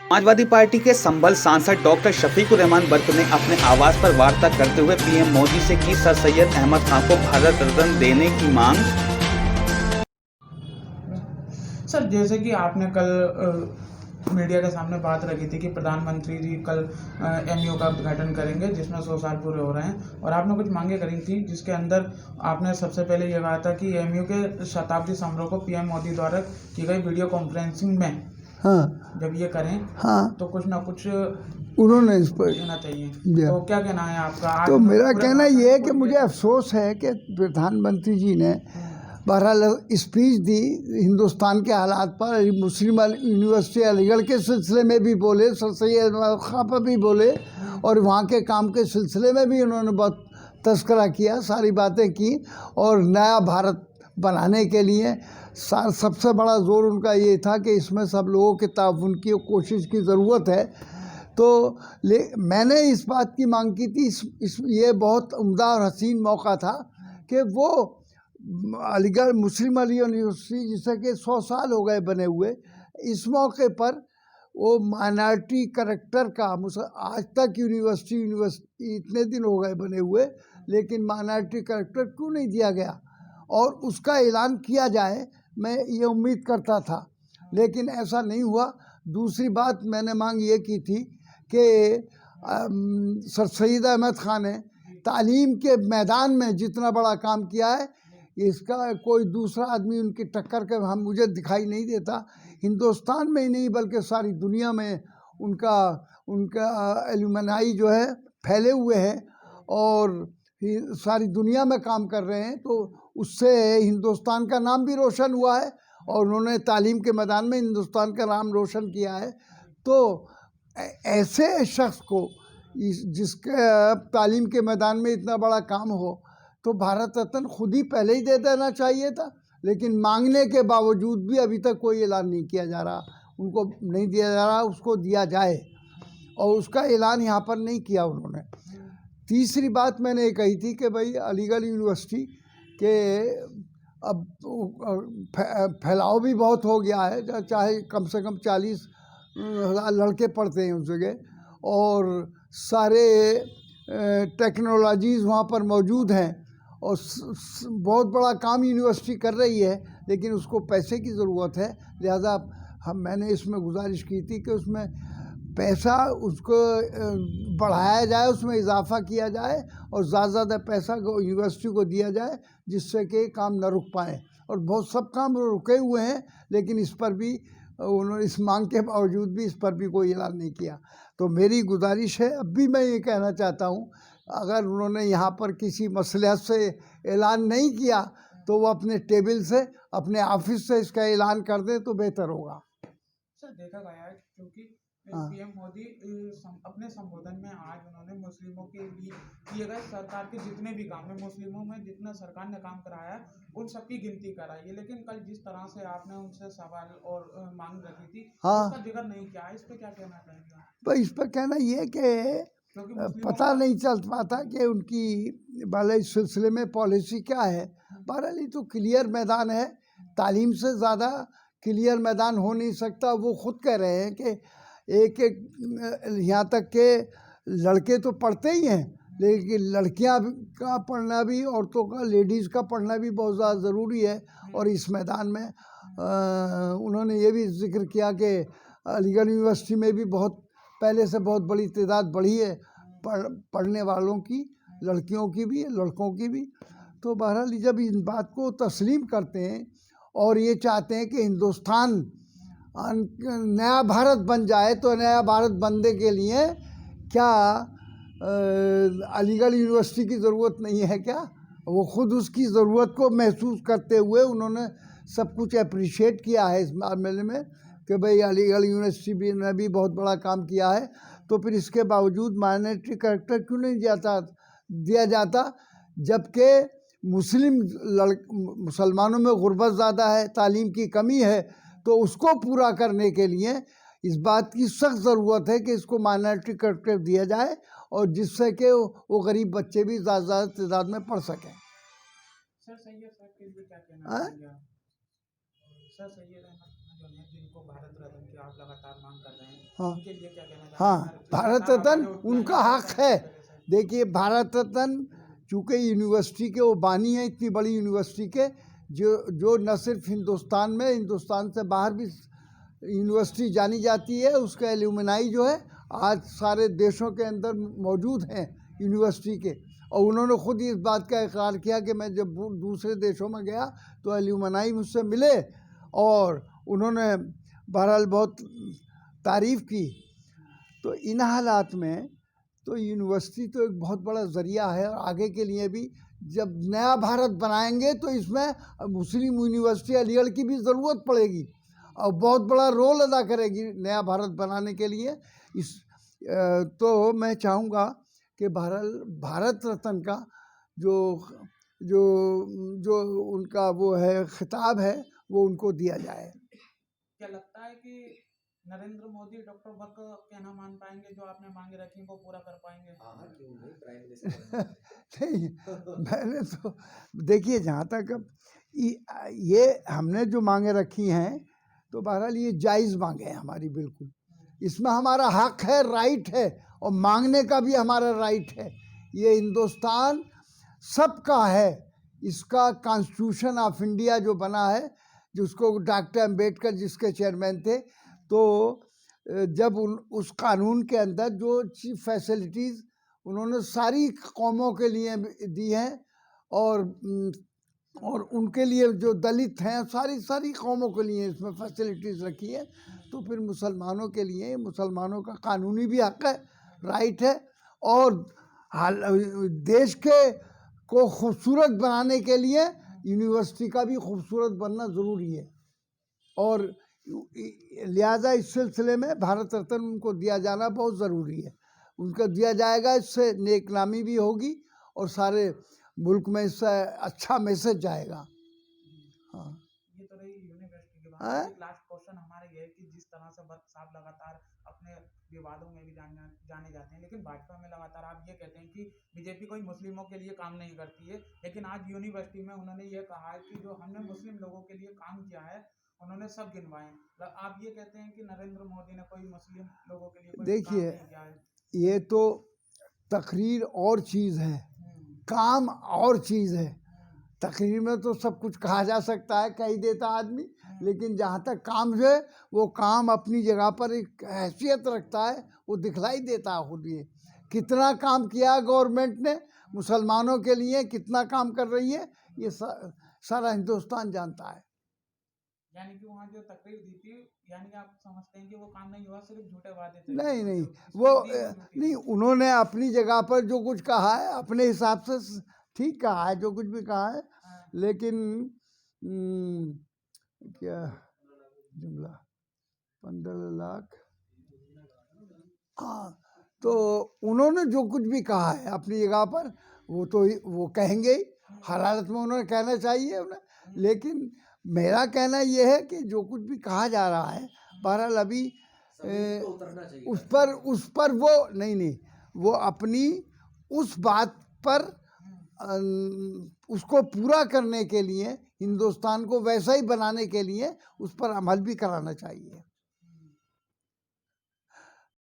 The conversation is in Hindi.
समाजवादी पार्टी के संभल सांसद डॉक्टर शफीकुर रहमान बर्क ने अपने आवास पर वार्ता करते हुए पीएम मोदी से की सर सैयद अहमद खान को भारत रत्न देने की मांग। सर, जैसे कि आपने कल मीडिया के सामने बात रखी थी कि प्रधानमंत्री जी कल एमयू का उद्घाटन करेंगे जिसमें 100 साल पूरे हो रहे हैं, और आपने कुछ मांगे करी थी जिसके अंदर आपने सबसे पहले ये कहा था कि एमयू के शताब्दी समारोह को पीएम मोदी द्वारा की गई वीडियो कॉन्फ्रेंसिंग में जब ये करें तो कुछ ना कुछ उन्होंने इस पर देना चाहिए। तो क्या कहना है आपका? तो मेरा कहना ये है कि मुझे अफसोस है कि प्रधानमंत्री जी ने बहरहाल स्पीच दी हिंदुस्तान के हालात पर, मुस्लिम यूनिवर्सिटी अलीगढ़ के सिलसिले में भी बोले, सर सैयद अहमद खान पर भी बोले, और वहाँ के काम के सिलसिले में भी उन्होंने बहुत तस्करा किया, सारी बातें की, और नया भारत बनाने के लिए सबसे बड़ा जोर उनका ये था कि इसमें सब लोगों के ताउन की कोशिश की ज़रूरत है। तो मैंने इस बात की मांग की थी, ये बहुत उम्दा और हसीन मौका था कि वो अलीगढ़ मुस्लिम अली यूनिवर्सिटी जिसे कि 100 साल हो गए बने हुए, इस मौके पर वो माइनॉरिटी करैक्टर का, आज तक यूनिवर्सिटी इतने दिन हो गए बने हुए, लेकिन माइनॉरिटी करैक्टर क्यों नहीं दिया गया और उसका ऐलान किया जाए, मैं ये उम्मीद करता था, लेकिन ऐसा नहीं हुआ। दूसरी बात मैंने मांग ये की थी कि सर सैयद अहमद खान ने तालीम के मैदान में जितना बड़ा काम किया है, इसका कोई दूसरा आदमी उनकी टक्कर के मुझे दिखाई नहीं देता। हिंदुस्तान में ही नहीं बल्कि सारी दुनिया में उनका एल्यूमनाई जो है फैले हुए हैं और सारी दुनिया में काम कर रहे हैं, तो उससे हिंदुस्तान का नाम भी रोशन हुआ है और उन्होंने तालीम के मैदान में हिंदुस्तान का नाम रोशन किया है। तो ऐसे शख्स को जिसके तालीम के मैदान में इतना बड़ा काम हो, तो भारत रत्न खुद ही पहले ही दे देना चाहिए था, लेकिन मांगने के बावजूद भी अभी तक कोई ऐलान नहीं किया जा रहा, उनको नहीं दिया जा रहा, उसको दिया जाए, और उसका ऐलान यहाँ पर नहीं किया उन्होंने। तीसरी बात मैंने ये कही थी कि भाई अलीगढ़ यूनिवर्सिटी के अब फैलाव भी बहुत हो गया है, चाहे कम से कम 40,000 लड़के पढ़ते हैं उस जगह, और सारे टेक्नोलॉजीज़ वहाँ पर मौजूद हैं, और बहुत बड़ा काम यूनिवर्सिटी कर रही है, लेकिन उसको पैसे की ज़रूरत है। लिहाजा मैंने इसमें गुजारिश की थी कि उसमें पैसा उसको बढ़ाया जाए, उसमें इजाफा किया जाए और ज़्यादा से ज़्यादा पैसा यूनिवर्सिटी को दिया जाए, जिससे कि काम न रुक पाए। और बहुत सब काम रुके हुए हैं, लेकिन इस पर भी उन्होंने इस मांग के बावजूद भी इस पर भी कोई ऐलान नहीं किया। तो मेरी गुजारिश है, अब भी मैं ये कहना चाहता हूँ, अगर उन्होंने यहाँ पर किसी मसलहत से ऐलान नहीं किया तो वो अपने टेबल से, अपने ऑफिस से इसका ऐलान कर दें तो बेहतर होगा। सर, देखा गया है क्योंकि पीएम मोदी अपने संबोधन में आज उन्होंने मुस्लिमों के लिए किए गए सरकार के जितने भी काम है, मुस्लिमों में जितना सरकार ने काम कराया है उन सब की गिनती कराई है, लेकिन कल जिस तरह से आपने उनसे सवाल और मांग रखी थी उसका जिक्र नहीं किया। इस पे क्या कहना चाहेंगे? भाई इस पर कहना ये कि पता नहीं चल पाता कि उनकी वाले इस सिलसिले में पॉलिसी क्या है। बहरहाल ये तो क्लियर मैदान है, तालीम से ज़्यादा क्लियर मैदान हो नहीं सकता। वो खुद कह रहे हैं कि एक यहाँ तक के लड़के तो पढ़ते ही हैं, लेकिन लड़कियाँ का पढ़ना भी, औरतों का, लेडीज़ का पढ़ना भी बहुत ज़्यादा ज़रूरी है। और इस मैदान में उन्होंने ये भी जिक्र किया कि अलीगढ़ यूनिवर्सिटी में भी बहुत पहले से बहुत बड़ी तादाद बढ़ी है पढ़ने वालों की, लड़कियों की भी, लड़कों की भी। तो बहरहाल जब इस बात को तस्लीम करते हैं और ये चाहते हैं कि हिंदुस्तान नया भारत बन जाए, तो नया भारत बनने के लिए क्या अलीगढ़ यूनिवर्सिटी की ज़रूरत नहीं है क्या? वो खुद उसकी ज़रूरत को महसूस करते हुए उन्होंने सब कुछ अप्रिशिएट किया है इस मामले में कि भाई अलीगढ़ यूनिवर्सिटी ने भी बहुत बड़ा काम किया है। तो फिर इसके बावजूद माइनॉरिटी करैक्टर क्यों नहीं दिया जाता, जबकि मुसलमानों में गुर्बत ज़्यादा है, तालीम की कमी है, तो उसको पूरा करने के लिए इस बात की सख्त ज़रूरत है कि इसको माइनॉरिटी करैक्टर दिया जाए, और जिससे कि वो गरीब बच्चे भी ज़्यादा तादाद में पढ़ सकें। सर सैयद साहब के लिए क्या कहना चाहिए? सर सैयद जो हैं जिनको भारत रत्न की आप लगातार मांग कर रहे हैं, हाँ उनके लिए क्या कहना चाहते हैं? हाँ, भारत रत्न उनका हक है। देखिए, भारत रत्न चूँकि यूनिवर्सिटी के वो बानी हैं, इतनी बड़ी यूनिवर्सिटी के, जो न सिर्फ हिंदुस्तान में, हिंदुस्तान से बाहर भी यूनिवर्सिटी जानी जाती है। उसका एल्यूमिनाई जो है आज सारे देशों के अंदर मौजूद हैं यूनिवर्सिटी के। और उन्होंने ख़ुद इस बात का इकरार किया कि मैं जब दूसरे देशों में गया तो एल्यूमिनाई मुझसे मिले और उन्होंने बहरहाल बहुत तारीफ़ की। तो इन हालात में तो यूनिवर्सिटी तो एक बहुत बड़ा ज़रिया है और आगे के लिए भी जब नया भारत बनाएंगे तो इसमें मुस्लिम यूनिवर्सिटी अलीगढ़ की भी ज़रूरत पड़ेगी और बहुत बड़ा रोल अदा करेगी नया भारत बनाने के लिए। तो मैं चाहूँगा कि भारत रत्न का जो जो जो उनका वो है खिताब है वो उनको दिया जाए। क्या लगता है कि नरेंद्र मोदी डॉक्टर बक कहना मान पाएंगे, जो आपने मांगे रखी वो पूरा कर पाएंगे? क्यों नहीं, प्राइम मिनिस्टर नहीं, मैंने तो देखिए, जहाँ तक ये हमने जो मांगे रखी हैं तो बहरहाल ये जायज़ मांगे हैं हमारी, बिल्कुल इसमें हमारा हक है, राइट है और मांगने का भी हमारा राइट है। ये हिंदुस्तान सबका है। इसका कॉन्स्टिट्यूशन ऑफ इंडिया जो बना है, जिसको डॉक्टर अम्बेडकर जिसके चेयरमैन थे, तो जब उस कानून के अंदर जो चीफ फैसिलिटीज़ उन्होंने सारी कौमों के लिए दी हैं और उनके लिए जो दलित हैं सारी कौमों के लिए इसमें फैसिलिटीज़ रखी है। तो फिर मुसलमानों के लिए मुसलमानों का कानूनी भी हक है, राइट है। और देश को खूबसूरत बनाने के लिए यूनिवर्सिटी का भी खूबसूरत बनना ज़रूरी है और लिहाजा इस सिलसिले में भारत रत्न उनको दिया जाना बहुत ज़रूरी है। उनको दिया जाएगा, इससे नेक नामी भी होगी और सारे मुल्क में इससे अच्छा मैसेज जाएगा। हाँ, ये तो रही यूनिवर्सिटी की बात। एक लास्ट क्वेश्चन हमारा ये है कि जिस तरह से बर्क साहब लगातार अपने विवादों में भी जाने जाते हैं, लेकिन भाजपा में लगातार आप ये कहते हैं कि बीजेपी कोई मुस्लिमों के लिए काम नहीं करती है, लेकिन आज यूनिवर्सिटी में उन्होंने ये कहा है कि जो हमने मुस्लिम लोगों के लिए काम किया है उन्होंने सब गिनवाए। आप ये कहते हैं कि नरेंद्र मोदी ने कोई मुस्लिम लोगों के लिए कोई देखिए, काम नहीं किया है? ये तो तकरीर और चीज़ है, काम और चीज़ है। तकरीर में तो सब कुछ कहा जा सकता है, कह ही देता आदमी, लेकिन जहाँ तक काम है वो काम अपनी जगह पर एक हैसियत रखता है, वो दिखलाई देता है खुद। ये कितना काम किया गवर्नमेंट ने मुसलमानों के लिए, कितना काम कर रही है, ये सारा हिंदुस्तान जानता है। यानी कि वहाँ जो तकरीर दी थी, यानी कि आप समझते हैं कि वो काम नहीं हुआ, सिर्फ झूठे वादे थे? नहीं, वो नहीं, उन्होंने अपनी जगह पर जो कुछ कहा है अपने हिसाब से ठीक कहा है, जो कुछ भी कहा है। लेकिन क्या जुमला 15 लाख, हाँ, तो उन्होंने जो कुछ भी कहा है अपनी जगह पर वो कहेंगे ही, हर हालत में उन्होंने कहना चाहिए उन्हें। लेकिन मेरा कहना यह है कि जो कुछ भी कहा जा रहा है, बहरहाल अभी उस पर वो नहीं, वो अपनी उस बात पर उसको पूरा करने के लिए, हिंदुस्तान को वैसा ही बनाने के लिए उस पर अमल भी कराना चाहिए।